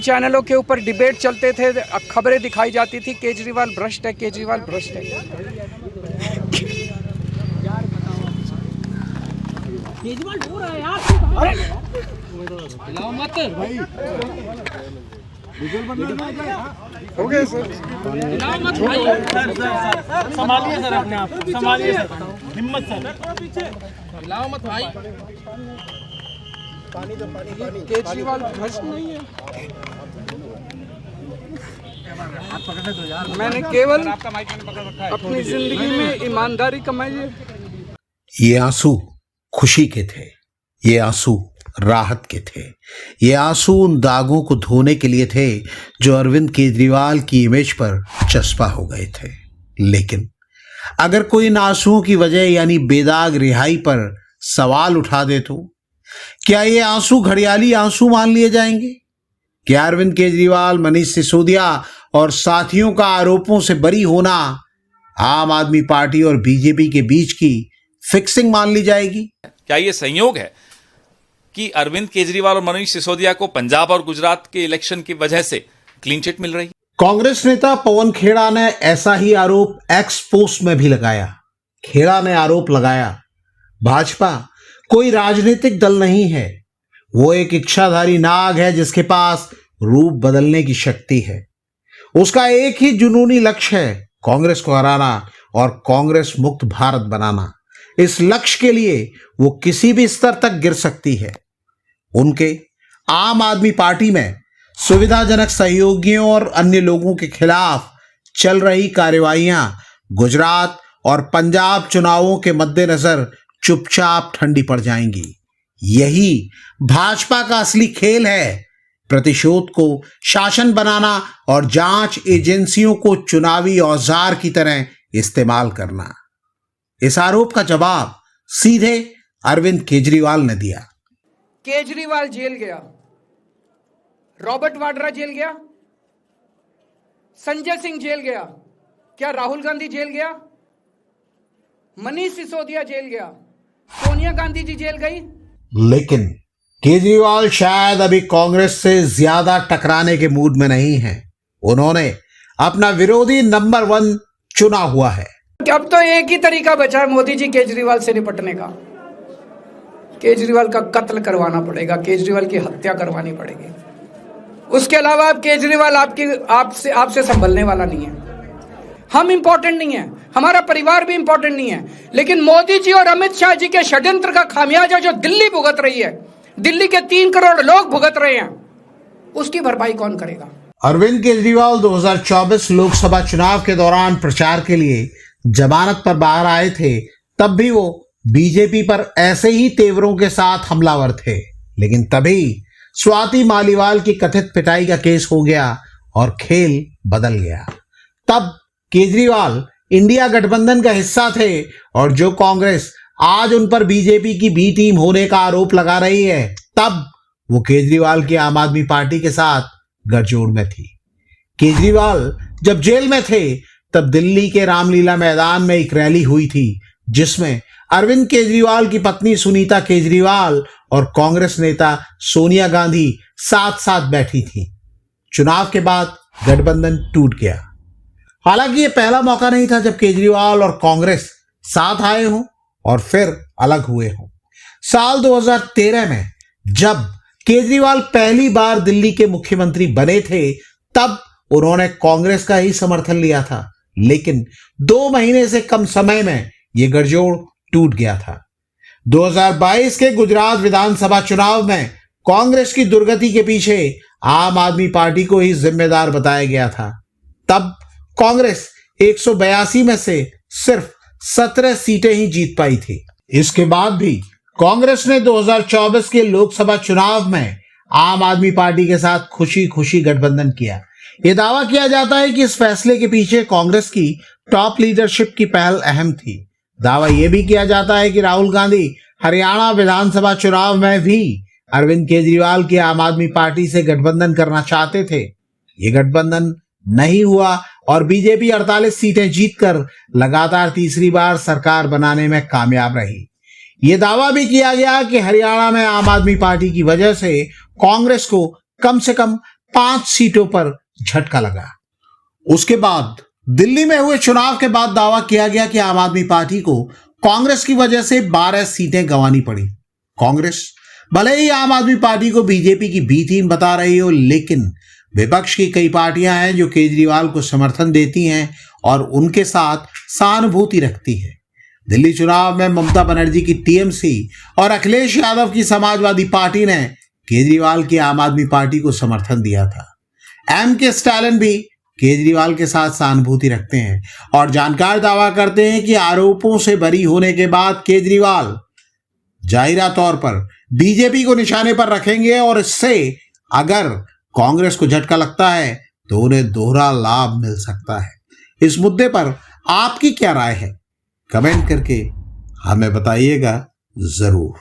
चैनलों के ऊपर डिबेट चलते थे, खबरें दिखाई जाती थी केजरीवाल भ्रष्ट है, केजरीवाल भ्रष्ट है। केजरीवाल हो रहा है यार, हिलाओ मत भाई, हो गए सर, हिलाओ मत भाई, संभालिए सर, अपने आप को संभालिए सर, हिम्मत सर, हिलाओ मत भाई। केजरीवाल भ्रष्ट नहीं है। मैंने केवल अपनी जिंदगी में ईमानदारी कमाई है। ये आंसू खुशी के थे, ये आंसू राहत के थे, ये आंसू उन दागों को धोने के लिए थे जो अरविंद केजरीवाल की इमेज पर चस्पा हो गए थे। लेकिन अगर कोई इन आंसुओं की वजह यानी बेदाग रिहाई पर सवाल उठा दे तो क्या ये आंसू घड़ियाली आंसू मान लिए जाएंगे? क्या अरविंद केजरीवाल, मनीष सिसोदिया और साथियों का आरोपों से बरी होना आम आदमी पार्टी और बीजेपी के बीच की फिक्सिंग मान ली जाएगी? क्या ये संयोग है कि अरविंद केजरीवाल और मनीष सिसोदिया को पंजाब और गुजरात के इलेक्शन की वजह से क्लीन चिट मिल रही? कांग्रेस नेता पवन खेड़ा ने ऐसा ही आरोप एक्स पोस्ट में भी लगाया। खेड़ा ने आरोप लगाया, भाजपा कोई राजनीतिक दल नहीं है, वो एक इच्छाधारी नाग है जिसके पास रूप बदलने की शक्ति है। उसका एक ही जुनूनी लक्ष्य है, कांग्रेस को हराना और कांग्रेस मुक्त भारत बनाना। इस लक्ष्य के लिए वो किसी भी स्तर तक गिर सकती है। उनके आम आदमी पार्टी में सुविधाजनक सहयोगियों और अन्य लोगों के खिलाफ चल रही कार्रवाइयां गुजरात और पंजाब चुनावों के मद्देनजर चुपचाप ठंडी पड़ जाएंगी। यही भाजपा का असली खेल है, प्रतिशोध को शासन बनाना और जांच एजेंसियों को चुनावी औजार की तरह इस्तेमाल करना। इस आरोप का जवाब सीधे अरविंद केजरीवाल ने दिया। केजरीवाल जेल गया, रॉबर्ट वाड्रा जेल गया, संजय सिंह जेल गया, क्या राहुल गांधी जेल गया? मनीष सिसोदिया जेल गया, सोनिया गांधी जी जेल गई। लेकिन केजरीवाल शायद अभी कांग्रेस से ज्यादा टकराने के मूड में नहीं है। उन्होंने अपना विरोधी नंबर 1 चुना हुआ है। अब तो एक ही तरीका बचा है मोदी जी केजरीवाल से निपटने का, केजरीवाल का कत्ल करवाना पड़ेगा, केजरीवाल की हत्या करवानी पड़ेगी। उसके अलावा अब केजरीवाल आपसे संभलने वाला नहीं है। हम इंपॉर्टेंट नहीं है, हमारा परिवार भी इंपॉर्टेंट नहीं है, लेकिन मोदी जी और अमित शाह जी के षड्यंत्र का खामियाजा जो दिल्ली भुगत रही है, दिल्ली के 3 करोड़ लोग भुगत रहे हैं, उसकी भरपाई कौन करेगा? अरविंद केजरीवाल 2024 लोकसभा चुनाव के दौरान प्रचार के लिए जमानत पर बाहर आए थे, तब भी वो बीजेपी पर ऐसे ही तेवरों के साथ हमलावर थे। लेकिन तभी स्वाति मालीवाल की कथित पिटाई का केस हो गया और खेल बदल गया। तब केजरीवाल इंडिया गठबंधन का हिस्सा थे और जो कांग्रेस आज उन पर बीजेपी की बी टीम होने का आरोप लगा रही है, तब वो केजरीवाल की आम आदमी पार्टी के साथ गठजोड़ में थी। केजरीवाल जब जेल में थे तब दिल्ली के रामलीला मैदान में एक रैली हुई थी जिसमें अरविंद केजरीवाल की पत्नी सुनीता केजरीवाल और कांग्रेस नेता सोनिया गांधी साथ साथ बैठी थी। चुनाव के बाद गठबंधन टूट गया। हालांकि ये पहला मौका नहीं था जब केजरीवाल और कांग्रेस साथ आए हों और फिर अलग हुए हों। साल 2013 में जब केजरीवाल पहली बार दिल्ली के मुख्यमंत्री बने थे, तब उन्होंने कांग्रेस का ही समर्थन लिया था, लेकिन 2 महीने से कम समय में यह गठजोड़ टूट गया था। 2022 के गुजरात विधानसभा चुनाव में कांग्रेस की दुर्गति के पीछे आम आदमी पार्टी को ही जिम्मेदार बताया गया था। तब कांग्रेस 182 में से सिर्फ 17 सीटें ही जीत पाई थी। इसके बाद भी कांग्रेस ने 2024 के लोकसभा चुनाव में आम आदमी पार्टी के साथ खुशी खुशी गठबंधन किया। यह दावा किया जाता है कि इस फैसले के पीछे कांग्रेस की टॉप लीडरशिप की पहल अहम थी। दावा यह भी किया जाता है कि राहुल गांधी हरियाणा विधानसभा चुनाव में भी अरविंद केजरीवाल की आम आदमी पार्टी से गठबंधन करना चाहते थे। यह गठबंधन नहीं हुआ और बीजेपी 48 सीटें जीतकर लगातार तीसरी बार सरकार बनाने में कामयाब रही। यह दावा भी किया गया कि हरियाणा में आम आदमी पार्टी की वजह से कांग्रेस को कम 5 सीटों पर झटका लगा। उसके बाद दिल्ली में हुए चुनाव के बाद दावा किया गया कि आम आदमी पार्टी को कांग्रेस की वजह से 12 सीटें गंवानी पड़ी। कांग्रेस भले ही आम आदमी पार्टी को बीजेपी की बी टीम बता रही हो, लेकिन विपक्ष की कई पार्टियां हैं जो केजरीवाल को समर्थन देती हैं और उनके साथ सहानुभूति रखती है। दिल्ली चुनाव में ममता बनर्जी की टीएमसी और अखिलेश यादव की समाजवादी पार्टी ने केजरीवाल की आम आदमी पार्टी को समर्थन दिया था। एमके स्टालिन भी केजरीवाल के साथ सहानुभूति रखते हैं और जानकार दावा करते हैं कि आरोपों से बरी होने के बाद केजरीवाल जाहिरा तौर पर बीजेपी को निशाने पर रखेंगे और इससे अगर कांग्रेस को झटका लगता है तो उन्हें दोहरा लाभ मिल सकता है। इस मुद्दे पर आपकी क्या राय है? कमेंट करके हमें बताइएगा जरूर।